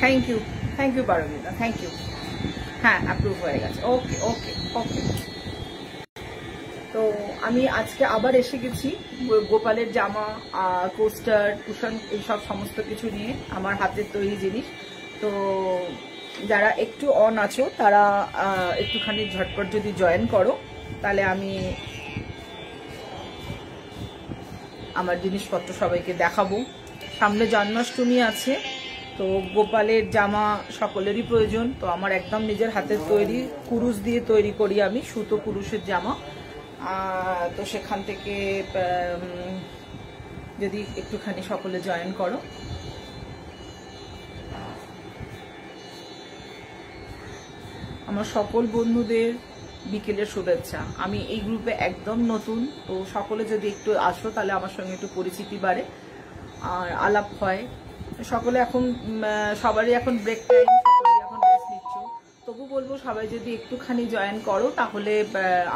Thank you Paramita, thank you. হ্যাঁ, approve হয়ে গেছে। ওকে ওকে ওকে। তো আমি আজকে আবার এসে গেছি গোপালের জামা, কোস্টার, কুশন, এইসব সমস্ত কিছু নিয়ে, আমার হাতের তৈরি জিনিস। তো যারা একটু অন আছো তারা একটুখানি ঝটপট যদি জয়েন করো, তাহলে আমি আমার জিনিসপত্র সবাইকে দেখাবো। সামনে জন্মাষ্টমী আছে, তো গোপালের জামা সকলেরই প্রয়োজন। তো আমার একদম নিজের হাতের তৈরি, কুরুশ দিয়ে তৈরি করি আমি, সুতো কুরুশের জামা। তো সেখান থেকে যদি একটুখানি সকলে জয়েন করো। আমার সকল বন্ধুদের বিকেলের শুভেচ্ছা। আমি এই গ্রুপে একদম নতুন, তো সকলে যদি একটু আসো তাহলে আমার সঙ্গে একটু পরিচিতি বাড়ে আর আলাপ হয়। সকলে এখন সবারই এখন ব্রেক টাইম, সকলেই এখন রেস্ট নিচ্ছ, তবু বলবো সবাই যদি একটুখানি জয়েন করো তাহলে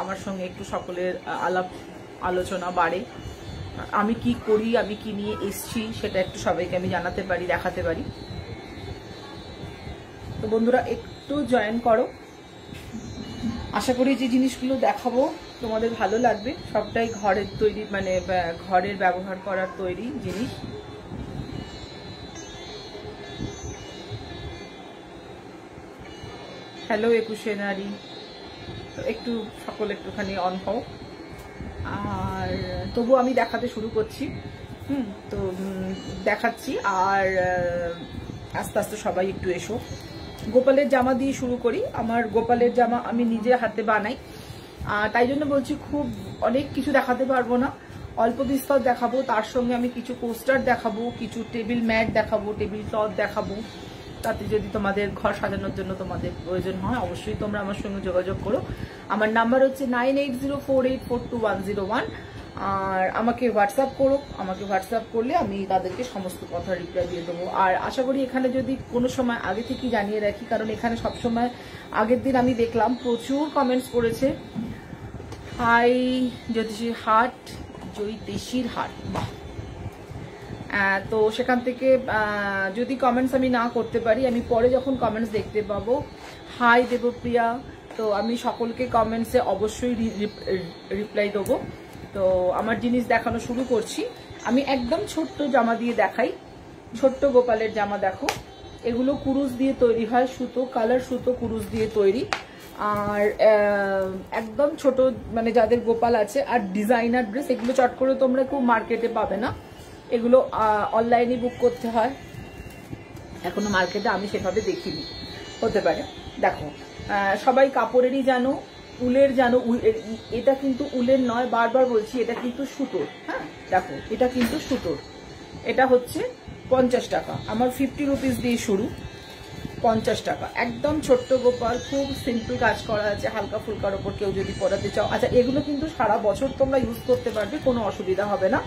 আমার সঙ্গে একটু সকলের আলাপ আলোচনা বাড়ে। আমি কি করি, আমি কি নিয়ে এসছি সেটা একটু সবাইকে আমি জানাতে পারি, দেখাতে পারি। তো বন্ধুরা একটু জয়েন করো। আশা করি যে জিনিসগুলো দেখাবো তোমাদের ভালো লাগবে। সবটাই ঘরের তৈরি, মানে ঘরের ব্যবহার করার তৈরি জিনিস। হ্যালো 21শে নারী, একটু সকল একটুখানি অন হও। আর তবু আমি দেখাতে শুরু করছি। তো দেখাচ্ছি, আর আস্তে আস্তে সবাই একটু এসো। গোপালের জামা দিয়ে শুরু করি। আমার গোপালের জামা আমি নিজে হাতে বানাই, তাই জন্য বলছি খুব অনেক কিছু দেখাতে পারবো না, অল্প বিস্তর দেখাবো। তার সঙ্গে আমি কিছু পোস্টার দেখাবো, কিছু টেবিল ম্যাট দেখাবো, টেবিল ক্লথ দেখাবো। তাতে যদি তোমাদের ঘর সাজানোর জন্য তোমাদের প্রয়োজন হয় অবশ্যই তোমরা আমার সঙ্গে যোগাযোগ করো। আমার নাম্বার হচ্ছে 9804842101। আর আমাকে হোয়াটসঅ্যাপ করো, আমাকে হোয়াটসঅ্যাপ করলে আমি তাদেরকে সমস্ত কথা রিপ্লাই দিয়ে দেবো। আর আশা করি এখানে যদি কোনো সময় আগে থেকে জানিয়ে রাখি, কারণ এখানে সবসময় আগের দিন আমি দেখলাম প্রচুর কমেন্টস করেছে, হাই জ্যোতিষীর হাট, জ্যোতিষীর হাট, বাহ। তো সেখান থেকে যদি কমেন্টস আমি না করতে পারি, আমি পরে যখন কমেন্টস দেখতে পাবো, হাই দেবপ্রিয়া, তো আমি সকলকে কমেন্টসে অবশ্যই রিপ্লাই দেবো। তো আমার জিনিস দেখানো শুরু করছি। আমি একদম ছোট্ট জামা দিয়ে দেখাই, ছোট্ট গোপালের জামা। দেখো, এগুলো কুরুশ দিয়ে তৈরি হয়, সুতো, কালার সুতো কুরুশ দিয়ে তৈরি। আর একদম ছোট, মানে যাদের গোপাল আছে। আর ডিজাইনার ড্রেস, এগুলো চট করে তোমরা খুব মার্কেটে পাবে না, এগুলো অনলাইনে বুক করতে হয়। এখনো মার্কেটে আমি সেভাবে দেখিনি, হতে পারে। দেখো, সবাই কাপড়েরই জানো, উলের জানো। এটা কিন্তু উলের নয়, বারবার বলছি, এটা কিন্তু সুতোর। হ্যাঁ দেখো, এটা কিন্তু সুতোর। এটা হচ্ছে 50 টাকা। আমার 50 রুপিস দিয়ে শুরু, 50 টাকা। একদম ছোট্ট গোপাল, খুব সিম্পল কাজ করা আছে, হালকা ফুলকার ওপর কেউ যদি পরাতে চাও। আচ্ছা, এগুলো কিন্তু সারা বছর তোমরা ইউজ করতে পারবে, কোনো অসুবিধা হবে না।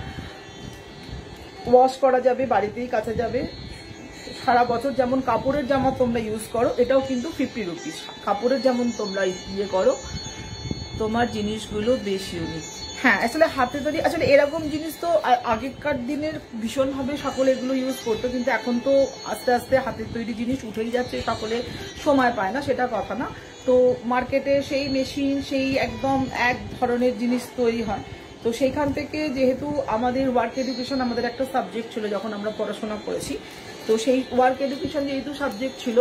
ওয়াশ করা যাবে, বাড়িতেই কাচা যাবে সারা বছর। যেমন কাপড়ের জামা তোমরা ইউজ করো, এটাও কিন্তু 50 রুপিস। কাপড়ের যেমন তোমরা ইয়ে করো, তোমার জিনিসগুলো বেশ ইউনিক। হ্যাঁ, আসলে হাতে তৈরি, আসলে এরকম জিনিস তো আগেকার দিনের ভীষণভাবে সকলে এগুলো ইউজ করতো, কিন্তু এখন তো আস্তে আস্তে হাতের তৈরি জিনিস উঠেই যাচ্ছে, সকলে সময় পায় না, সেটা কথা না। তো মার্কেটে সেই মেশিন, সেই একদম এক ধরনের জিনিস তৈরি হয়। তো সেইখান থেকে যেহেতু আমাদের ওয়ার্ক এডুকেশন আমাদের একটা সাবজেক্ট ছিল যখন আমরা পড়াশোনা করেছি, তো সেই ওয়ার্ক এডুকেশন যেহেতু সাবজেক্ট ছিল,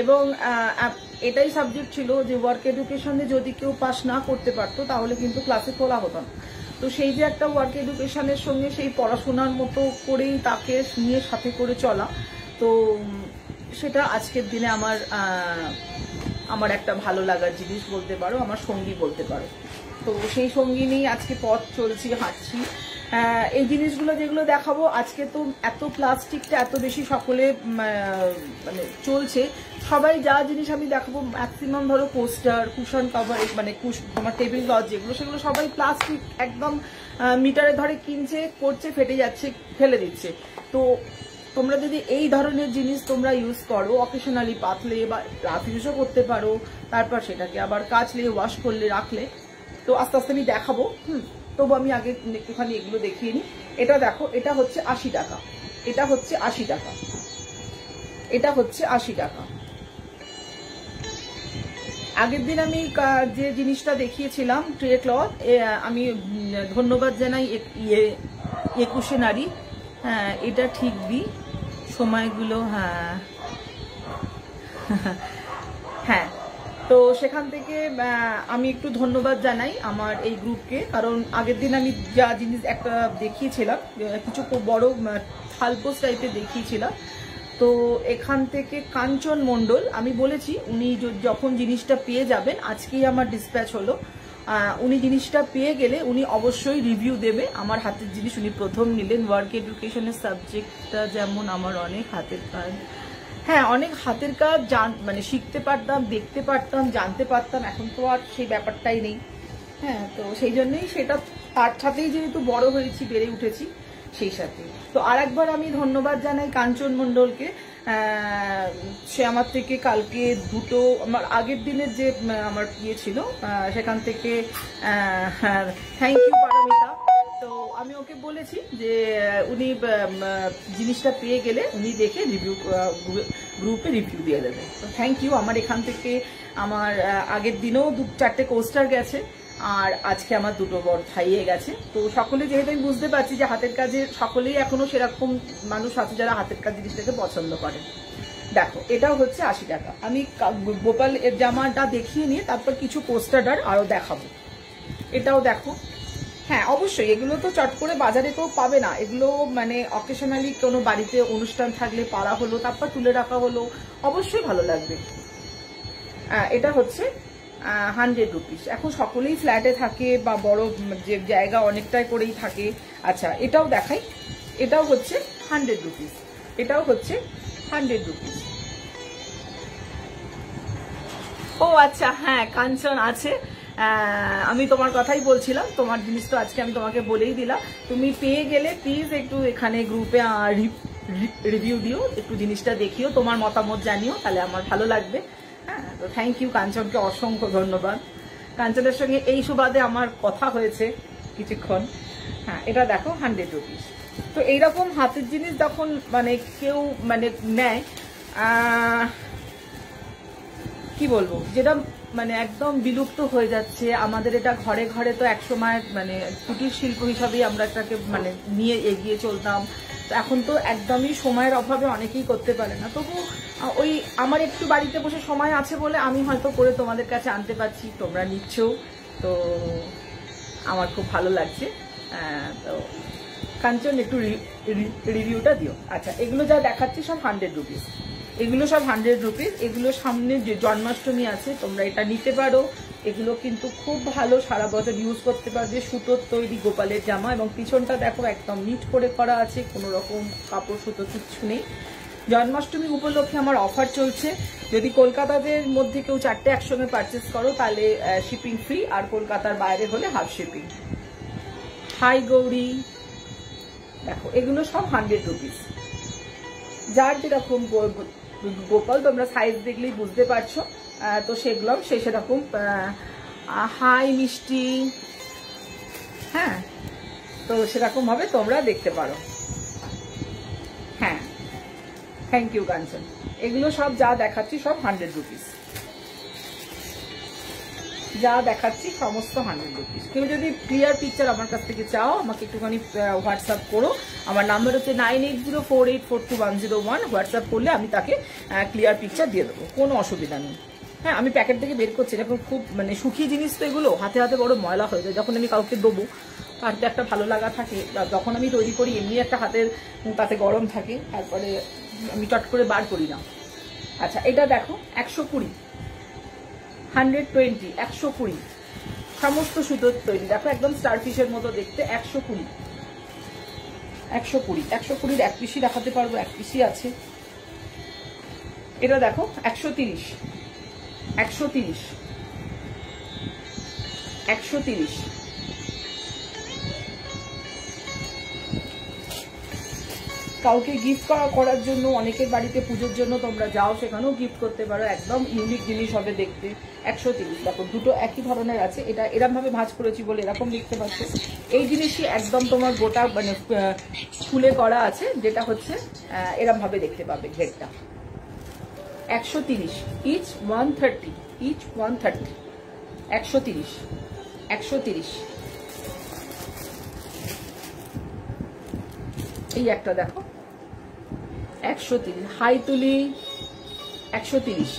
এবং এটাই সাবজেক্ট ছিল যে ওয়ার্ক এডুকেশনে যদি কেউ পাস না করতে পারতো তাহলে কিন্তু ক্লাসে তোলা হতো না। তো সেই যে একটা ওয়ার্ক এডুকেশনের সঙ্গে সেই পড়াশোনার মতো করেই তাকে নিয়ে সাথে করে চলা, তো সেটা আজকের দিনে আমার একটা ভালো লাগার জিনিস বলতে পারো, আমার সঙ্গী বলতে পারো। তো সেই সঙ্গী নিয়েই আজকে পথ চলছি, হাঁটছি। এই জিনিসগুলো যেগুলো দেখাবো আজকে, তো এত প্লাস্টিকটা এত বেশি সকলে মানে চলছে, সবাই যা জিনিস আমি দেখাবো ম্যাক্সিমাম ধরো পোস্টার, কুশন কভার, মানে তোমার টেবিল ক্লথ যেগুলো, সেগুলো সবাই প্লাস্টিক, একদম মিটারে ধরে কিনছে, করছে, ফেটে যাচ্ছে, ফেলে দিচ্ছে। তো তোমরা যদি এই ধরনের জিনিস তোমরা ইউজ করো, অকেশনালি পাতলে বা রাফ ইউজও করতে পারো, তারপর সেটাকে আবার কাচলে, ওয়াশ করলে, রাখলে, তো আস্তে আস্তে আমি দেখাবো। তবু আমি আগে একটুখানি এগুলো দেখিয়ে নিই। এটা দেখো, এটা হচ্ছে 80 টাকা, এটা হচ্ছে 80 টাকা। এটা হচ্ছে 80 টাকা। আগের দিন আমি যে জিনিসটা দেখিয়েছিলাম ট্রে ক্লথ, আমি ধন্যবাদ জানাই 21শে নারী। হ্যাঁ, এটা ঠিক দিই সময়গুলো। হ্যাঁ হ্যাঁ, তো সেখান থেকে আমি একটু ধন্যবাদ জানাই আমার এই গ্রুপকে, কারণ আগের দিন আমি যা জিনিস একটা দেখিয়েছিলাম, কিছু বড় থালপোস টাইপের দেখিয়েছিলাম, তো এখান থেকে কাঞ্চন মণ্ডল, আমি বলেছি উনি যখন জিনিসটা পেয়ে যাবেন, আজকেই আমার ডিসপ্যাচ হলো, উনি জিনিসটা পেয়ে গেলে উনি অবশ্যই রিভিউ দেবে। আমার হাতের জিনিস উনি প্রথম নিলেন। ওয়ার্ক এডুকেশনের সাবজেক্টটা যেমন আমার অনেক হাতের কাজ, হ্যাঁ অনেক হাতের কাজ মানে শিখতে পারতাম, দেখতে পারতাম, জানতে পারতাম, এখন তো আর সেই ব্যাপারটাই নেই। হ্যাঁ, তো সেই জন্যই সেটা তার সাথেই যেহেতু বড় হয়েছি, বেড়ে উঠেছি সেই সাথে। তো আর একবার আমি ধন্যবাদ জানাই কাঞ্চন মণ্ডলকে। সে আমার থেকে কালকে দুটো, আমার আগের দিনের যে আমার ইয়ে ছিল সেখান থেকে, থ্যাংক ইউ পারমিতা। তো আমি ওকে বলেছি যে উনি জিনিসটা পেয়ে গেলে উনি দেখে রিভিউ, গ্রুপে রিভিউ দিয়ে দেবে। তো থ্যাংক ইউ। আমার এখান থেকে আমার আগের দিনেও 2-4টে কোস্টার গেছে, আর আজকে আমার 2টো বড় থাইয়ে গেছে। তো সকলে, যেহেতু আমি বুঝতে পারছি যে হাতের কাজে সকলেই এখনো সেরকম মানুষ আছে যারা হাতের কাজ জিনিসটাকে পছন্দ করে। দেখো, এটাও হচ্ছে 80 টাকা। আমি গোপাল এর জামাটা দেখিয়ে নিয়ে তারপর কিছু কোস্টার আরো দেখাবো। এটাও দেখো। হ্যাঁ অবশ্যই, এগুলো তো চট করে বাজারে কেউ পাবে না, এগুলো মানে অকেশনালি কোনো বাড়িতে অনুষ্ঠান থাকলে পাড়া হলো, তারপর তুলে রাখা হলো, অবশ্যই ভালো লাগবে। এটা হচ্ছে 100 রুপিস। এখন সকলেই ফ্ল্যাটে থাকে বা বড় যে জায়গা অনেকটাই করেই থাকে। আচ্ছা, এটাও দেখাই। এটাও হচ্ছে 100 রুপিস। এটাও হচ্ছে 100 রুপিস। ও আচ্ছা, হ্যাঁ কাঞ্চন আছে। আমি তোমার কথাই বলছিলাম, তোমার জিনিস তো আজকে আমি তোমাকে বলেই দিলাম। তুমি পেয়ে গেলে প্লিজ একটু এখানে গ্রুপে রিভিউ দিও, একটু জিনিসটা দেখিও, তোমার মতামত জানিও, তাহলে আমার ভালো লাগবে। হ্যাঁ, তো থ্যাংক ইউ কাঞ্চনকে, অসংখ্য ধন্যবাদ। কাঞ্চনের সঙ্গে এই সুবাদে আমার কথা হয়েছে কিছুক্ষণ। হ্যাঁ, এটা দেখো 100 রুপিস। তো এইরকম হাতের জিনিস যখন মানে কেউ মানে নেয়, কি বলবো, যেটা মানে একদম বিলুপ্ত হয়ে যাচ্ছে। আমাদের এটা ঘরে ঘরে তো একসময় মানে কুটির শিল্প হিসাবেই আমরা এটাকে মানে নিয়ে এগিয়ে চলতাম। তো এখন তো একদমই সময়ের অভাবে অনেকেই করতে পারে না। তবু ওই আমার একটু বাড়িতে বসে সময় আছে বলে আমি হয়তো করে তোমাদের কাছে আনতে পারছি, তোমরা নিচ্ছ, তো আমার খুব ভালো লাগছে। তো কাঞ্চন একটু রিভিউটা দিও। আচ্ছা, এগুলো যা দেখাচ্ছি সব 100 রুপিস। এগুলো সব 100 রুপিস। এগুলো সামনে যে জন্মাষ্টমী আছে, তোমরা এটা নিতে পারো। এগুলো কিন্তু খুব ভালো, সারা বছর ইউজ করতে পারবে। সুতোর তৈরি গোপালের জামা, এবং পিছনটা দেখো একদম নিট করে করা আছে, কোনো রকম কাপড় সুতো কিচ্ছু নেই। জন্মাষ্টমী উপলক্ষে আমার অফার চলছে। যদি কলকাতাদের মধ্যে কেউ 4টে একসঙ্গে পারচেস করো তাহলে শিপিং ফ্রি, আর কলকাতার বাইরে হলে হাফ শিপিং। হাই গৌরী, দেখো এগুলো সব 100 রুপিস। যার যেরকম গোপাল তোমরা সাইজ দেখলেই বুঝতে পারছো, তো সেগুলো সেরকম। হাই মিষ্টি, হ্যাঁ, তো সেরকম ভাবে তোমরা দেখতে পারো। হ্যাঁ, থ্যাংক ইউ কাঞ্চন। এগুলো সব যা দেখাচ্ছি সব 100 রুপিস। যা দেখাচ্ছি সমস্ত 100 রুপিস। কেউ যদি ক্লিয়ার পিকচার আমার কাছ থেকে চাও, আমাকে একটুখানি হোয়াটসঅ্যাপ করো। আমার নাম্বার হচ্ছে 9804842101। হোয়াটসঅ্যাপ করলে আমি তাকে ক্লিয়ার পিকচার দিয়ে দেবো, কোনো অসুবিধা নেই। হ্যাঁ, আমি প্যাকেট থেকে বের করছি, এখন খুব মানে সুখী জিনিস তো এগুলো, হাতে হাতে বড় ময়লা হয়ে যায়। যখন আমি কাউকে দেবো তার তো একটা ভালো লাগা থাকে, যখন আমি তৈরি করি এমনি একটা হাতের তাতে গরম থাকে, তারপরে আমি চট করে বার করি না। আচ্ছা, এটা দেখো 120, 120, 120 সমস্ত সুতোর তৈরি। দেখো একদম স্টারফিশের মতো দেখতে। 120, 120, 120 এক পিসি দেখাতে পারবো, এক পিসি আছে। এটা দেখো 130, 130, 130। কাউকে গিফট করার জন্য, অনেকের বাড়িতে পুজোর জন্য তোমরা যাও, সেখানেও গিফট করতে পারো। একদম ইউনিক জিনিস হবে দেখতে। 130। দেখো দুটো একই ধরনের আছে। এটা এরকম ভাবে ভাঁজ করেছি বলে এরকম দেখতে পাচ্ছ। এই জিনিসই একদম তোমার গোটা মানে ফুলে করা আছে, যেটা হচ্ছে এরকম ভাবে দেখতে পাবে ঘেরটা। 130, ইচ 130, ইচ 130, 130, 130। এই একটা দেখো 130, হাই তুলি 130।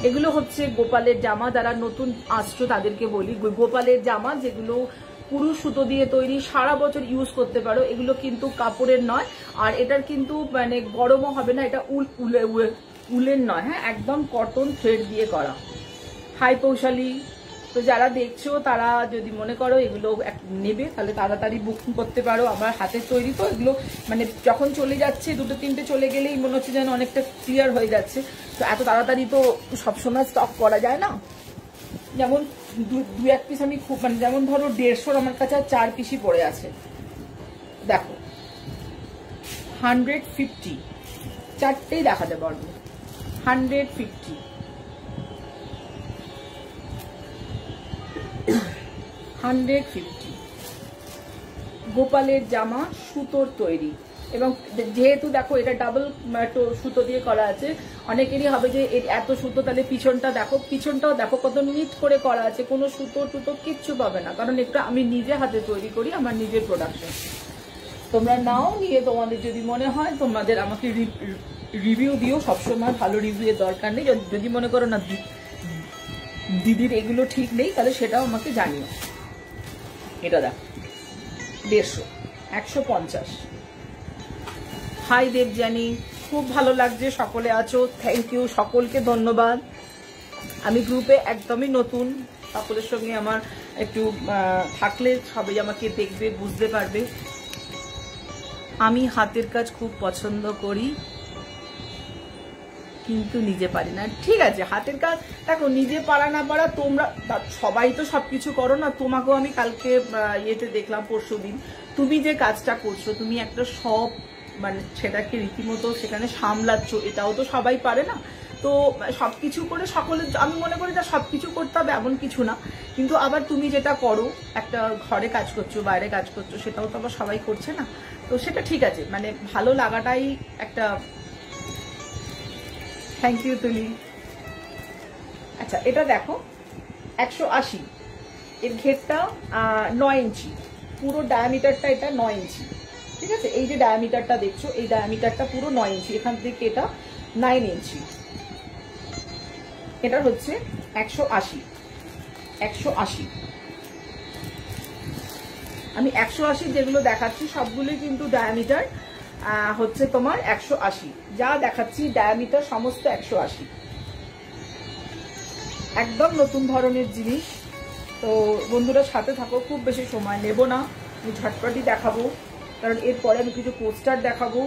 এগুলো হচ্ছে গোপালের জামা, যারা নতুন আসছো তাদেরকে বলি, গোপালের জামা যেগুলো পুরো সুতো দিয়ে তৈরি, সারা বছর ইউজ করতে পারো। এগুলো কিন্তু কাপড়ের নয়, আর এটার কিন্তু মানে গরমও হবে না, এটা উলের নয়, হ্যাঁ একদম কটন থ্রেড দিয়ে করা, হাই পৌশালি। তো যারা দেখছো তারা যদি মনে করো এগুলো নেবে তাহলে তাড়াতাড়ি বুকিং করতে পারো। আমার হাতের তৈরি তো এগুলো, মানে যখন চলে যাচ্ছে 2-3টে চলে গেলেই মনে হচ্ছে যেন অনেকটা ক্লিয়ার হয়ে যাচ্ছে। তো এত তাড়াতাড়ি তো সবসময় স্টক করা যায় না। যেমন 2-1 পিস আমি খুব, মানে যেমন ধরো 150 আমার কাছে 4 পিসই পড়ে আছে। দেখো 150, চারটেই দেখাতে পারবো। 150, 150 গোপালের জামা, সুতোর তৈরি। এবং যেহেতু দেখো এটা ডাবল সুতো দিয়ে করা আছে, অনেকেরই হবে যে এত সুতো, তাহলে পিছনটা দেখো, পিছনটাও দেখো কত নিট করে করা আছে, কোনো সুতো টুতো কিচ্ছু পাবে না, কারণ এটা আমি নিজে হাতে তৈরি করি, আমার নিজের প্রোডাকশন। তোমরা নাও, নিয়ে তোমাদের যদি মনে হয় তোমাদের আমাকে রিভিউ দিও, সবসময় ভালো রিভিউ এর দরকার নেই। যদি মনে করো না দিদির এগুলো ঠিক নেই, তাহলে সেটাও আমাকে জানিও। এটা দেখো 150, 150। হাই দেবজানি, খুব ভালো লাগছে, সকলে আছো, থ্যাংক ইউ, সকলকে ধন্যবাদ। আমি গ্রুপে একদমই নতুন, সকলের সঙ্গে আমার একটু থাকলে সবাই আমাকে দেখবে, বুঝতে পারবে। আমি হাতের কাজ খুব পছন্দ করি কিন্তু নিজে পারি না। ঠিক আছে, হাতের কাজ দেখো, নিজে পারা না পারা তোমরা সবাই তো সবকিছু করো না। তোমাকেও আমি কালকে ইয়েতে দেখলাম, পরশুদিন, তুমি যে কাজটা করছো, তুমি একটা সব মানে সেটাকে রীতিমতো সেখানে সামলাচ্ছ, এটাও তো সবাই পারে না। তো সবকিছু করে সকলে, আমি মনে করি যে সবকিছু করতে হবে এমন কিছু না, কিন্তু আবার তুমি যেটা করো, একটা ঘরে কাজ করছো, বাইরে কাজ করছো, সেটাও তো আবার সবাই করছে না। তো সেটা ঠিক আছে, মানে ভালো লাগাটাই একটা। থ্যাংক ইউ তুলি। আচ্ছা, এটা দেখো 180, এর ঘেরটা 9 ইঞ্চি, পুরো ডায়ামিটারটা এটা 9 ইঞ্চি। ঠিক আছে, এই যে ডায়ামিটারটা দেখছো, এই ডায়ামিটারটা পুরো 9 ইঞ্চি, এখান থেকে এটা 9 ইঞ্চি। এটা হচ্ছে 180, 180। আমি 180 যেগুলো দেখাচ্ছি সবগুলোই কিন্তু ডায়ামিটার হচ্ছে তোমার 180, যা দেখাচ্ছি ডায়ামিটার সমস্ত 180। একদম নতুন ধরনের জিনিস। তো বন্ধুরা সাথে থাকো, খুব বেশি সময় নেব না, আমি ঝটপটি দেখাবো, কারণ এরপরে আমি কিছু পোস্টার দেখাবো।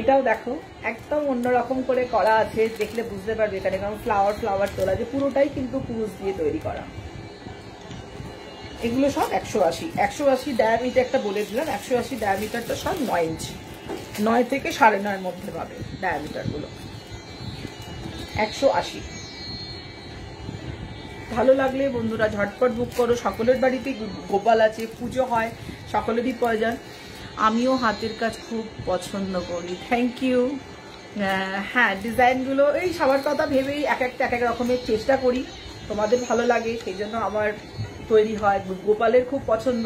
এটাও দেখো, একদম অন্যরকম করে করা আছে, দেখলে বুঝতে পারবে এখানে কারণ ফ্লাওয়ার তোলা, যে পুরোটাই কিন্তু কুরুশ দিয়ে তৈরি করা। এগুলো সব 180, 180 ডায়ামিটারটা বলে দিলাম, 180 ডায়ামিটারটা সব 9 ইঞ্চি, 9 থেকে 9.5 মধ্যে পাবে ডায়ামিটার গুলো। 180 ভালো লাগলে বন্ধুরা ঝটপট বুক করো। সকলের বাড়িতে গোপাল আছে, পুজো হয়, সকলেরই প্রয়োজন। আমিও হাতের কাজ খুব পছন্দ করি, থ্যাংক ইউ। হ্যাঁ, ডিজাইনগুলো এই সবার কথা ভেবেই এক এক রকমের চেষ্টা করি, তোমাদের ভালো লাগে সেই জন্য আমার তৈরি হয়। গোপালের খুব পছন্দ,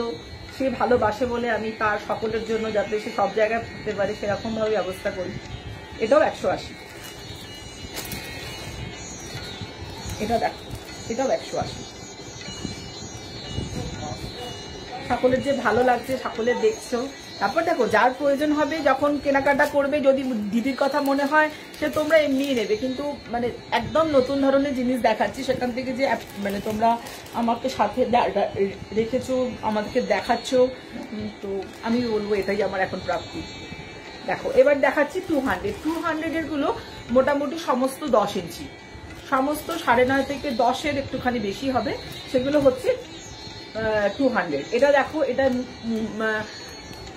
সে ভালোবাসে বলে আমি তার সকলের জন্য যাতে সে সব জায়গায় থাকতে পারে সেরকম ভাবে ব্যবস্থা করি। এটাও 180, এটা দেখো, এটাও 180। সকলের যে ভালো লাগছে, সকলের দেখছো। তারপর দেখো, যার প্রয়োজন হবে যখন কেনাকাটা করবে, যদি দিদির কথা মনে হয় সে তোমরা এমনিই নেবে, কিন্তু মানে একদম নতুন ধরনের জিনিস দেখাচ্ছি, সেখান থেকে যে মানে তোমরা আমাকে সাথে রেখেছো, আমাদেরকে দেখাচ্ছ, তো আমি বলবো এটাই আমার এখন প্রাপ্তি। দেখো এবার দেখাচ্ছি 200 এর গুলো মোটামুটি সমস্ত 10 ইঞ্চি, সমস্ত 9.5 থেকে 10-এর একটুখানি বেশি হবে, সেগুলো হচ্ছে 200। এটা দেখো, এটা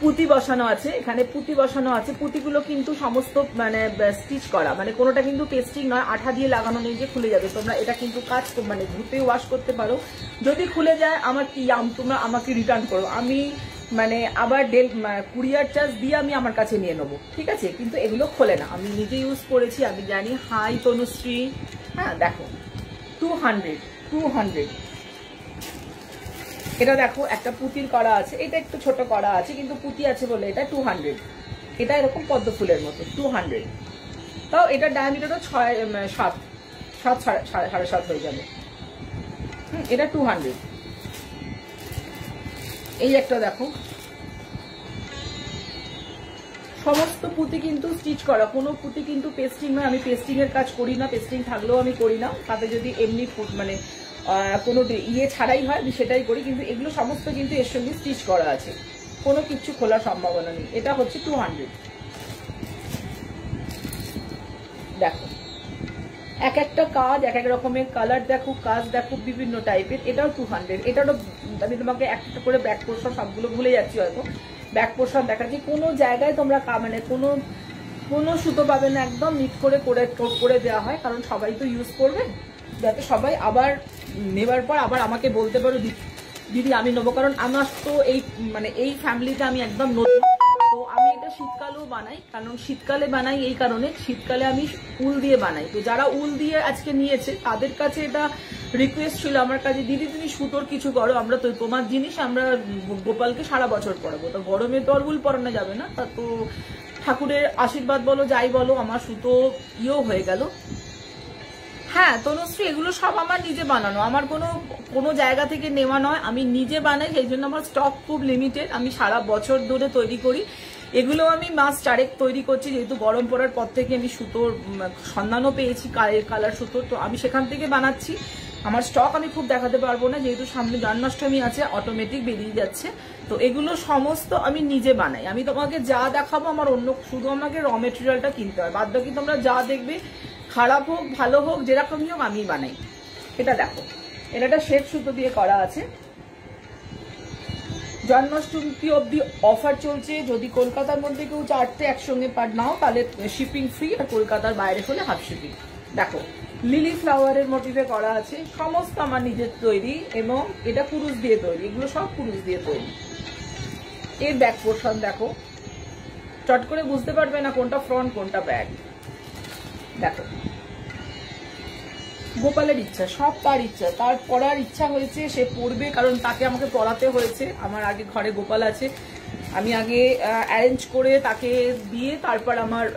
পুঁতি বসানো আছে, এখানে পুঁতি বসানো আছে, পুঁতিগুলো কিন্তু সমস্ত মানে স্টিচ করা, মানে কোনোটা কিন্তু পেস্টিং নয়, আঠা দিয়ে লাগানো নেই যে খুলে যাবে। তোমরা এটা কিন্তু কাজ মানে ধুতে ওয়াশ করতে পারো, যদি খুলে যায় আমার কি তোমরা আমাকে রিটার্ন করো, আমি মানে আবার কুরিয়ার চার্জ দিয়ে আমি আমার কাছে নিয়ে নেবো, ঠিক আছে? কিন্তু এগুলো খোলে না, আমি নিজে ইউজ করেছি, আমি জানি। হাই তনুশ্রী, হ্যাঁ দেখো 200 এটা দেখো একটা পুঁতির করা আছে, এটা একটু ছোট করা আছে কিন্তু পুঁতি আছে বলে এটা 200। এটা এরকম পদ্ম ফুলের মতো 200, তাও এটা ডায়ামিটারও 7.5 হয়ে যাবে। এটা 200। এই একটা দেখো, সমস্ত পুঁতি কিন্তু স্টিচ করা, কোনো পুঁতি কিন্তু পেস্টিং নয়। আমি পেস্টিং এর কাজ করি না, পেস্টিং থাকলেও আমি করি না। তাতে যদি এমনি মানে কোনো ইয়ে ছাড়াই হয় আমি সেটাই করি, কিন্তু এগুলো সমস্ত কিন্তু এর সঙ্গে স্টিচ করা আছে, কোনো কিছু খোলার সম্ভাবনা নেই। এটা হচ্ছে 200। দেখো এক একটা কাজ, এক এক রকমের কালার দেখো, কাজ দেখো বিভিন্ন টাইপের। এটাও 200। এটারও আমি তোমাকে একটা করে ব্যাক পোর্শন, সবগুলো ভুলে যাচ্ছি হয়তো, ব্যাক পোর্শন দেখাচ্ছি। কোনো জায়গায় তোমরা মানে কোনো সুতো পাবে না, একদম নিট করে দেওয়া হয়, কারণ সবাই তো ইউজ করবে, যাতে সবাই আবার নেবার পর আবার আমাকে বলতে পারো দিদি আমি নেবো। কারণ আমার তো এই ফ্যামিলিতে আমি একদম নতুন, তো আমি এটা শীতকালেও বানাই। কারণ শীতকালে বানাই এই কারণে, শীতকালে আমি উল দিয়ে বানাই। তো যারা উল দিয়ে আজকে নিয়েছে তাদের কাছে এটা রিকোয়েস্ট ছিল আমার কাছে, দিদি তুমি সুতোর কিছু করো, আমরা তো তোমার জিনিস আমরা গোপালকে সারা বছর পরাবো, তো গরমে তো আর উল পরানো যাবে না। তা তো ঠাকুরের আশীর্বাদ বলো যাই বলো, আমার সুতো হয়ে গেল। হ্যাঁ তনুশ্রী, এগুলো সব আমার নিজে বানানো, আমার কোনো জায়গা থেকে নেওয়া নয়, আমি নিজে বানাই। সেই জন্য আমার স্টক খুব লিমিটেড, আমি সারা বছর ধরে তৈরি করি। এগুলো আমি মাস 4 তৈরি করছি, যেহেতু গরম পড়ার পর থেকে আমি সুতোর সন্ধানও পেয়েছি, কালার সুতোর, তো আমি সেখান থেকে বানাচ্ছি। আমার স্টক আমি খুব দেখাতে পারবো না, যেহেতু সামনে জন্মাষ্টমী আছে, অটোমেটিক বেরিয়ে যাচ্ছে। তো এগুলো সমস্ত আমি নিজে বানাই। আমি তোমাকে যা দেখাবো আমার শুধু আমাকে র মেটেরিয়ালটা কিনতে হয়, বাদ বাকি তোমরা যা দেখবে খারাপ হোক ভালো হোক যেরকমই হোক আমি বানাই। এটা দেখো, এটা একটা শেপ সুতো দিয়ে করা আছে। জন্মাষ্টমী অব্দি অফার চলছে, যদি কলকাতার মধ্যে কেউ 4টে একসঙ্গে নাও তাহলে শিপিং ফ্রি, আর কলকাতার বাইরে হলে হাফ শিপিং। দেখো লিলি ফ্লাওয়ারের মোটিভে করা আছে, সমস্ত আমার নিজের তৈরি, এবং এটা কুরুশ দিয়ে তৈরি, এগুলো সব কুরুশ দিয়ে তৈরি। এর ব্যাক পোর্শন দেখো, চট করে বুঝতে পারবে না কোনটা ফ্রন্ট কোনটা ব্যাক। দেখো গোপালের ইচ্ছা, সব তার ইচ্ছা, তার পড়ার ইচ্ছা হয়েছে, সে পড়বে, কারণ তাকে আমাকে পড়াতে হয়েছে। আমার আগে ঘরে গোপাল আছে, আমি আগে অ্যারেঞ্জ করে তাকে দিয়ে তারপর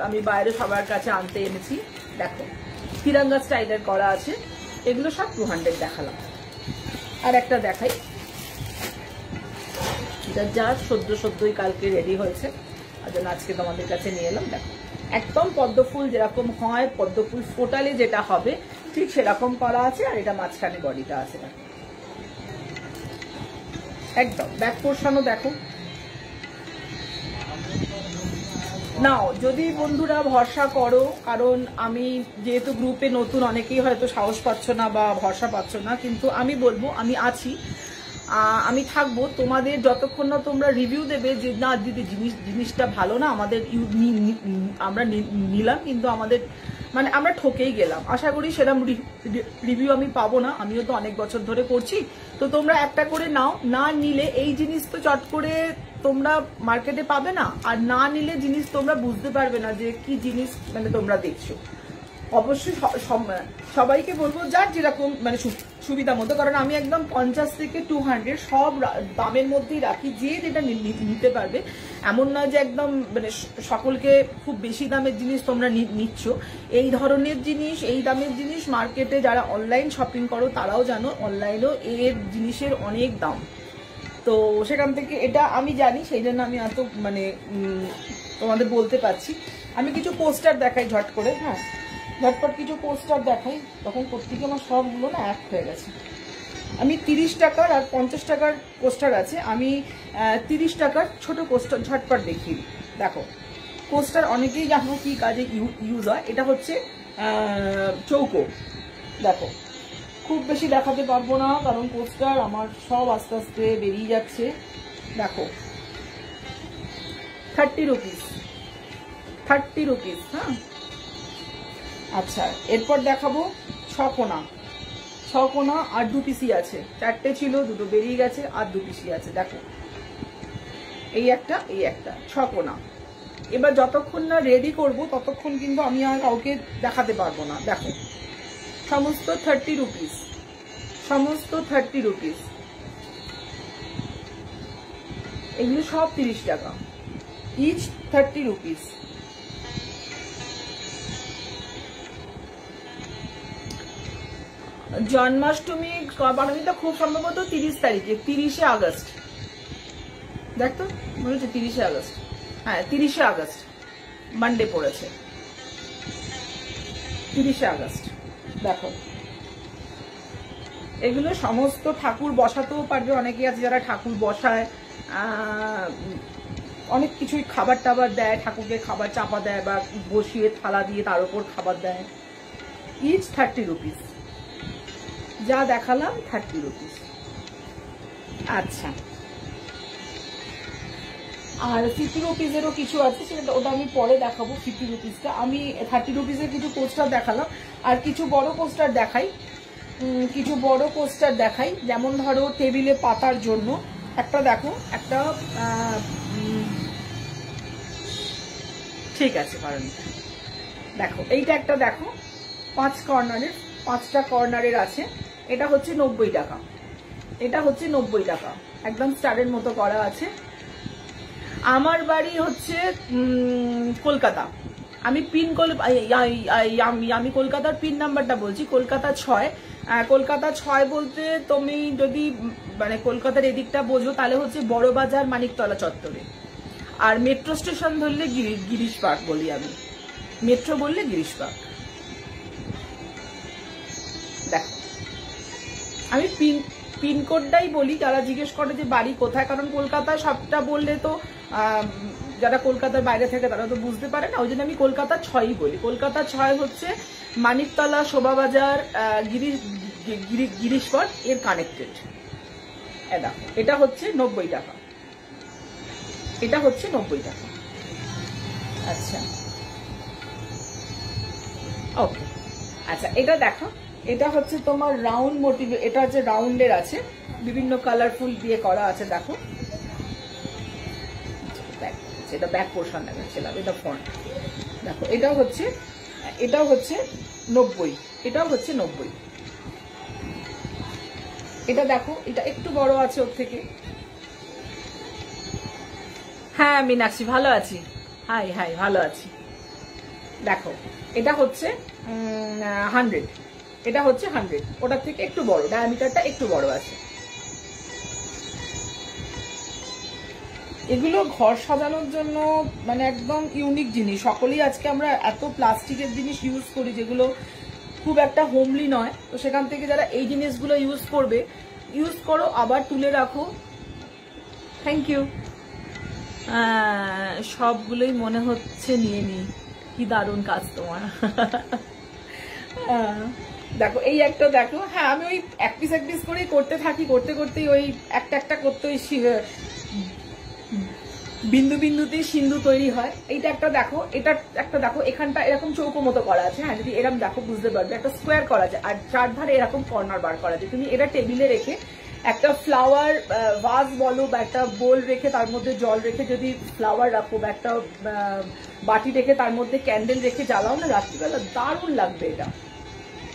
আমি বাইরে সবার কাছে আনতে এনেছি। দেখো তিরঙ্গা স্টাইলের করা আছে, এগুলো সব 200 দেখালাম। আর একটা দেখাই, এটা যা সদ্যই কালকে রেডি হয়েছে, আজকে তোমাদের কাছে নিয়ে এলাম। দেখো একদম পদ্মফুল যেরকম হয়, পদ্মফুল ফোটালে যেটা হবে ঠিক সেরকম করা আছে, আর এটা মাঝখানে বডিটা আছে। একদম ব্যাক পোর্শনও দেখো। নাও যদি বন্ধুরা ভরসা করো, কারণ আমি যেহেতু গ্রুপে নতুন, অনেকেই হয়তো সাহস পাচ্ছ না বা ভরসা পাচ্ছ না, কিন্তু আমি বলবো আমি আছি, আমি থাকবো তোমাদের যতক্ষণ না তোমরা রিভিউ দেবে যে না দিদি জিনিসটা ভালো না, আমরা নিলাম কিন্তু আমাদের আমরা ঠকেই গেলাম। আশা করি সেরকম রিভিউ আমি পাবো না, আমিও তো অনেক বছর ধরে করছি। তো তোমরা একটা করে নাও, না নিলে এই জিনিস তো চট করে তোমরা মার্কেটে পাবে না, আর না নিলে জিনিস তোমরা বুঝতে পারবে না যে কি জিনিস তোমরা দেখছো। অবশ্যই সবাইকে বলবো যার যেরকম সুবিধা মতো, কারণ আমি একদম 50 থেকে 200 সব দামের মধ্যেই রাখি, যে যেটা নিতে পারবে। এমন নয় যে একদম সকলকে খুব বেশি দামের জিনিস তোমরা নিচ্ছ। এই ধরনের জিনিস, এই দামের জিনিস মার্কেটে যারা অনলাইন শপিং করো তারাও জানো, অনলাইনেও এর জিনিসের অনেক দাম। তো সেখান থেকে এটা আমি জানি, সেই জন্য আমি এত তোমাদের বলতে পারছি। আমি কিছু পোস্টার দেখাই ঝট করে, হ্যাঁ ঝটপট কিছু পোস্টার দেখাই, তখন প্রত্যেকে আমার সবগুলো না এক হয়ে গেছে। আমি 30 টাকার আর 50 টাকার পোস্টার আছে, আমি 30 টাকার ছোট পোস্টার ঝটপট দেখি। দেখো পোস্টার অনেকেই জানো কি কাজে ইউজ হয়, এটা হচ্ছে চৌকো। দেখো খুব বেশি দেখাতে পারবো না, কারণ পোস্টার আমার সব আস্তে আস্তে বেরিয়ে যাচ্ছে। দেখো 30 রুপিস, হ্যাঁ। আচ্ছা এরপর দেখাবো 6 কোনা আর 2 পিসি আছে, 4টে ছিল, 2টো বেরিয়ে গেছে, আর 2 পিসি আছে। দেখো এই একটা, এই একটা, 6 কোনা। এবার যতক্ষণ না রেডি করব ততক্ষণ কিন্তু আমি আর কাউকে দেখাতে পারবো না। দেখো সমস্ত 30 রুপিস, সমস্ত 30 রুপিস, এগুলো সব 30 টাকা, ইচ 30 রুপিস। জন্মাষ্টমী পারমিতা খুব সম্ভবত 30 তারিখে, 30শে আগস্ট। দেখতো মনে হচ্ছে 30শে আগস্ট, হ্যাঁ 30শে আগস্ট মানডে পড়েছে, 30শে আগস্ট। দেখো এগুলো সমস্ত ঠাকুর বসাতেও পারবে, অনেকে আছে যারা ঠাকুর বসায়, অনেক কিছুই খাবার টাবার দেয়, ঠাকুরকে খাবার চাপা দেয় বা বসিয়ে থালা দিয়ে তার উপর খাবার দেয়। ইচ 30 রুপিস, যা দেখালাম 30 রুপিস। আচ্ছা, আর 50 রুপিসেরও কিছু আছে, সেটা ওটা আমি পরে দেখাবো। 50 রুপিসটা আমি 30 রুপিসের কিছু পোস্টার দেখালাম, আর কিছু বড় পোস্টার দেখাই, কিছু বড় পোস্টার দেখাই। যেমন ধরো টেবিলে পাতার জন্য একটা, দেখো একটা, ঠিক আছে কারণ দেখো এইটা একটা, দেখো 5 কর্নারের, 5টা কর্নারের আছে। এটা হচ্ছে 90 টাকা, এটা হচ্ছে 90 টাকা, একদম স্টারের মতো করা আছে। আমার বাড়ি হচ্ছে কলকাতা, আমি আমি কলকাতার পিন নাম্বারটা বলছি, কলকাতা 6। কলকাতা 6 বলতে তুমি যদি মানে কলকাতার এদিকটা বোঝো তাহলে হচ্ছে বড় বাজার মানিকতলা চত্বরে, আর মেট্রো স্টেশন ধরলে গিরিশ পার্ক বলি আমি, মেট্রো বললে গিরিশ পার্ক। দেখো আমি পিনকোডটাই বলি, যারা জিজ্ঞেস করে যে বাড়ি কোথায়, কারণ কলকাতায় সবটা বললে তো যারা কলকাতার বাইরে থেকে তারা তো বুঝতে পারে না, ওই জন্য আমি কলকাতা 6ই বলি। কলকাতা 6 হচ্ছে মানিকতলা, শোভাবাজার, গিরিশ পার্ক এর কানেক্টেড। দেখো এটা হচ্ছে 90 টাকা, এটা হচ্ছে 90 টাকা। আচ্ছা ওকে, আচ্ছা এটা দেখো, এটা হচ্ছে তোমার রাউন্ড মোটিভ, এটা হচ্ছে রাউন্ডের আছে, বিভিন্ন কালারফুল দিয়ে করা আছে। দেখো এটা ব্যাক পোর্শন দেখাচ্ছিলাম, এটা ফ্রন্ট। দেখো এটাও হচ্ছে 90, এটাও হচ্ছে 90। এটা দেখো, এটা একটু বড় আছে ওর থেকে। হ্যাঁ মীনাক্ষী ভালো আছি, হাই হাই ভালো আছি। দেখো এটা হচ্ছে 100, এটা হচ্ছে 100, ওটার থেকে একটু বড়, ডায়ামিটারটা একটু বড় আছে। এগুলো ঘর সাজানোর জন্য মানে একদম ইউনিক জিনিস। সকলেই আজকে আমরা এত প্লাস্টিকের জিনিস ইউজ করি যেগুলো খুব একটা হোমলি নয়, তো সেখান থেকে যারা এই জিনিসগুলো ইউজ করবে, ইউজ করো, আবার তুলে রাখো। Thank you. সবগুলোই মনে হচ্ছে নিয়ে নি, কি দারুণ কাজ তোমার। দেখো এই একটা, দেখো হ্যাঁ আমি ওই এক পিস করেই করতে থাকি, করতে করতেই ওই একটা একটা করতে ওই বিন্দু বিন্দুতেই সিন্ধু তৈরি হয়। এইটা একটা দেখো, এটা একটা দেখো, এখানটা এরকম চৌকো মতো করা আছে, হ্যাঁ যদি এরকম দেখো বুঝতে পারবে, একটা স্কোয়ার করা আছে, আর চারধারে এরকম কর্নার বার করা আছে। তুমি এটা টেবিলে রেখে একটা ফ্লাওয়ার ভাজ বলো বা একটা বোল রেখে তার মধ্যে জল রেখে যদি ফ্লাওয়ার রাখো, বা একটা বাটি রেখে তার মধ্যে ক্যান্ডেল রেখে জ্বালাও না রাত্রিবেলা, দারুণ লাগবে এটা।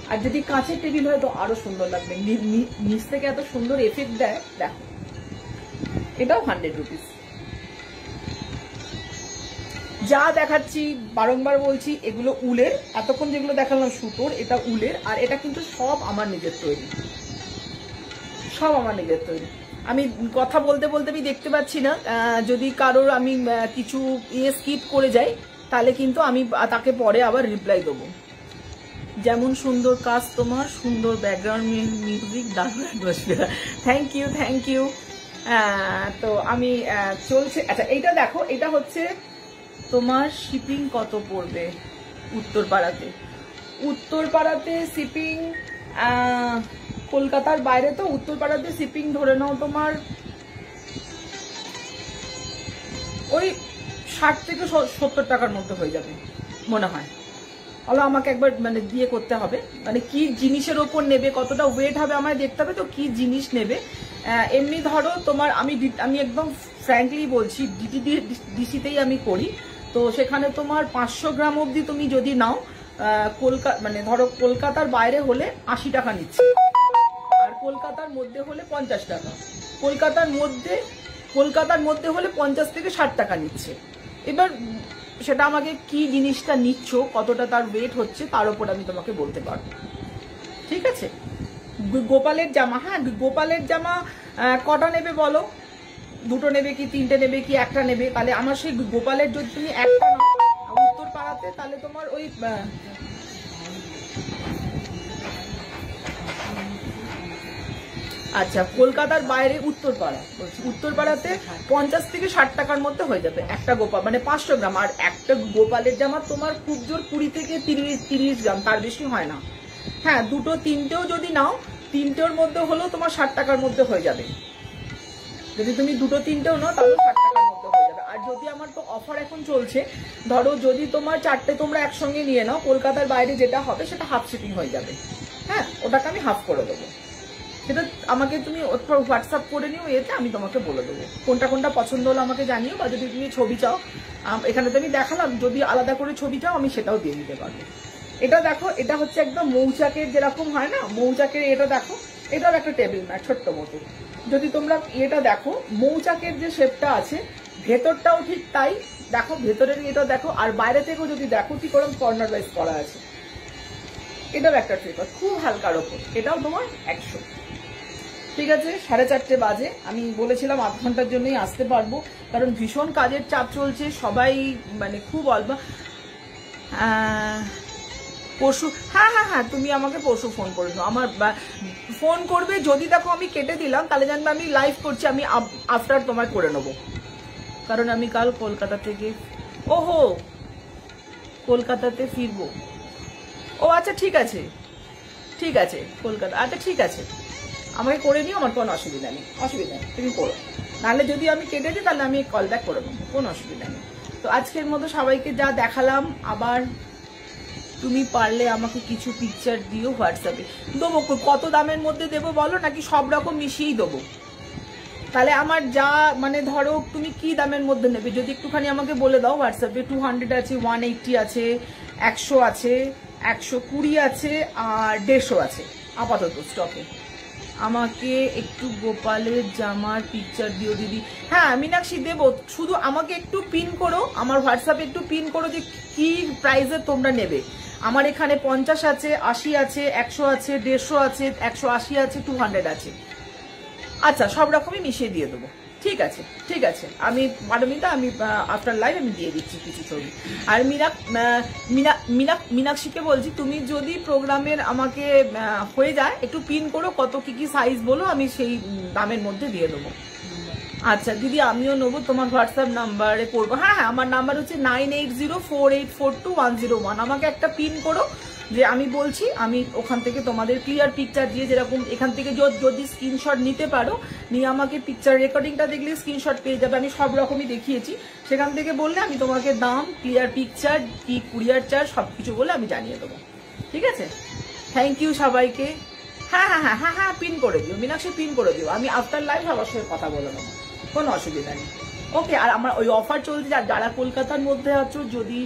আর যদি কাঁচের টেবিল হয় তো আরো সুন্দর লাগবে, নিচ থেকে এত সুন্দর এফেক্ট দেয়। দেখো এটাও 100 রুপিস। যা দেখাচ্ছি বারংবার বলছি, এগুলো উলের, এতক্ষণ যেগুলো দেখালাম সুতোর, এটা উলের, আর এটা কিন্তু সব আমার নিজের তৈরি, সব আমার নিজের তৈরি। আমি কথা বলতে বলতে আমি দেখতে পাচ্ছি না, যদি কারোর আমি কিছু স্কিপ করে যাই তাহলে কিন্তু আমি তাকে পরে আবার রিপ্লাই দেবো। যেমন সুন্দর কাজ তোমার, সুন্দর ব্যাকগ্রাউন্ড মিউজিক, দারুণ atmosphere. Thank you, thank you. তো আমি চলছে। আচ্ছা এইটা দেখো, এটা হচ্ছে তোমার শিপিং কত পড়বে উত্তরপাড়াতে? উত্তরপাড়াতে শিপিং, কলকাতার বাইরে তো উত্তরপাড়াতে শিপিং ধরে নাও তোমার ওই 60 থেকে 70 টাকার মধ্যে হয়ে যাবে মনে হয়, তাহলে আমাকে একবার মানে দিয়ে করতে হবে, মানে কি জিনিসের ওপর নেবে, কতটা ওয়েট হবে আমায় দেখতে হবে, তো কি জিনিস নেবে। এমনি ধরো তোমার আমি একদম ফ্র্যাঙ্কলি বলছি, ডিসিতেই আমি করি, তো সেখানে তোমার 500 গ্রাম অবধি তুমি যদি নাও, মানে ধরো কলকাতার বাইরে হলে 80 টাকা নিচ্ছে, আর কলকাতার মধ্যে হলে 50 টাকা, কলকাতার মধ্যে হলে 50 থেকে 60 টাকা নিচ্ছে। এবার সেটা আমাকে কি জিনিসটা নিচ্ছ, কতটা তার ওয়েট হচ্ছে তার উপর আমি তোমাকে বলতে পারবো। ঠিক আছে। গোপালের জামা, হ্যাঁ গোপালের জামা কটা নেবে বলো, দুটো নেবে কি তিনটে নেবে কি একটা নেবে, তাহলে আমার সেই গোপালের যদি তুমি একটা নাও উত্তর পাড়াতে, তাহলে তোমার ওই আচ্ছা কলকাতার বাইরে উত্তরপাড়াতে 50 থেকে 60 টাকার মধ্যে হয়ে যাবে একটা গোপাল, মানে 500 গ্রাম। আর একটা গোপালের জামা তোমার খুব জোর 20 থেকে 30 গ্রাম, তার বেশি হয় না। হ্যাঁ দুটো তিনটেও যদি নাও, তিনটের মধ্যে হলেও তোমার 60 টাকার মধ্যে হয়ে যাবে। যদি তুমি দুটো তিনটেও নাও তাহলে 60 টাকার মধ্যে হয়ে যাবে। আর যদি আমার তো অফার এখন চলছে, ধরো যদি তোমার 4টে তোমরা একসঙ্গে নিয়ে নাও, কলকাতার বাইরে যেটা হবে সেটা হাফ শিপিং হয়ে যাবে। হ্যাঁ ওটাকে আমি হাফ করে দেবো, সেটা আমাকে তুমি হোয়াটসঅ্যাপ করে নিও, এতে আমি তোমাকে বলে দেবো কোনটা কোনটা পছন্দ হলো আমাকে জানিও, বা যদি তুমি ছবি চাও এখানে তো আমি দেখালাম, যদি আলাদা করে ছবি চাও আমি সেটাও দিয়ে দিতে পারবো। এটা দেখো, এটা হচ্ছে একদম মৌচাকের যেরকম হয় না, মৌচাকের এটা দেখো, এটাও একটা টেবিল ম্যাট ছোট্ট মতো। যদি তোমরা এটা দেখো মৌচাকের যে শেপটা আছে, ভেতরটাও ঠিক তাই, দেখো ভেতরের এটা দেখো, আর বাইরে থেকেও যদি দেখো কি করে কর্নার ওয়াইজ করা আছে। এটাও একটা ট্রিপার, খুব হালকার ওপর, এটাও তোমার 100। ঠিক আছে, 4:30 বাজে, আমি বলেছিলাম আধ ঘন্টার জন্যই আসতে পারবো, কারণ ভীষণ কাজের চাপ চলছে, সবাই মানে খুব অল্প। পরশু, হ্যাঁ তুমি আমাকে পরশু ফোন করেছো, আমার ফোন করবে, যদি দেখো আমি কেটে দিলাম তাহলে জানবে আমি লাইভ করছি, আমি আফটার তোমায় করে নেবো, কারণ আমি কাল কলকাতা থেকে কলকাতাতে ফিরবো। ও আচ্ছা ঠিক আছে কলকাতা, আচ্ছা ঠিক আছে, আমাকে করে নিও, আমার কোনো অসুবিধা নেই, তুমি করো, নাহলে যদি আমি কেটে দিই তাহলে আমি কল ব্যাক করে নেবো, কোনো অসুবিধা নেই। তো আজকের মতো সবাইকে যা দেখালাম, আবার তুমি পারলে আমাকে কিছু পিকচার দিও হোয়াটসঅ্যাপে, দেবো কত দামের মধ্যে দেবো বলো, নাকি সব রকম মিশিয়েই দেবো, তাহলে আমার যা মানে ধরো তুমি কি দামের মধ্যে নেবে যদি একটুখানি আমাকে বলে দাও হোয়াটসঅ্যাপে। 200 আছে, 180 আছে, 100 আছে, 120 আছে, আর 150 আছে আপাতত স্টকে। আমাকে একটু গোপালের জামার পিকচার দিও দিদি। হ্যাঁ মীনাক্ষী দেবো, শুধু আমাকে একটু পিন করো, আমার হোয়াটসঅ্যাপে একটু পিন করো যে কি প্রাইসে তোমরা নেবে। আমার এখানে 50 আছে, 80 আছে, 100 আছে, 150 আছে, 180 আছে, 200 আছে। আচ্ছা সব রকমই মিশিয়ে দিয়ে দেবো। ঠিক আছে আমি মানবিতা, আমি আফটার লাইভ আমি দিয়ে দিচ্ছি কিছু ছবি। আর মীনাক্ষীকে বলছি, তুমি যদি প্রোগ্রামের আমাকে হয়ে যায় একটু পিন করো, কত কি সাইজ বলো, আমি সেই দামের মধ্যে দিয়ে দেবো। আচ্ছা দিদি আমিও নেবো, তোমার হোয়াটসঅ্যাপ নাম্বারে করবো। হ্যাঁ আমার নাম্বার হচ্ছে 9804842101। আমাকে একটা পিন করো যে আমি বলছি, আমি ওখান থেকে তোমাদের ক্লিয়ার পিকচার দিয়ে, যেরকম এখান থেকে যদি স্ক্রিনশট নিতে পারো, নিয়ে আমাকে পিকচার রেকর্ডিংটা দেখলে স্ক্রিনশট পেয়ে যাবে, আমি সব রকমই দেখিয়েছি, সেখান থেকে বললে আমি তোমাকে দাম, ক্লিয়ার পিকচার, কি কুরিয়ার চার্জ সবকিছু বলে আমি জানিয়ে দেবো। ঠিক আছে, থ্যাংক ইউ সবাইকে। হ্যাঁ পিন করে দিও মীনাক্ষী, পিন করে দিও, আমি আফটার লাইভ সবার সঙ্গে কথা বলে নেবো, কোনো অসুবিধা নেই। ওকে, আর আমার ওই অফার চলছে, যারা কলকাতার মধ্যে আছো যদি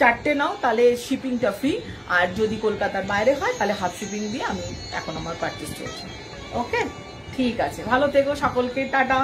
4টে নাও তাহলে শিপিংটা ফ্রি, আর যদি কলকাতার বাইরে হয় তাহলে হাফ শিপিং দিয়ে আমি এখন আমার পারচেস চলছে। ওকে ঠিক আছে, ভালো থেকো সকলকে, টাটা।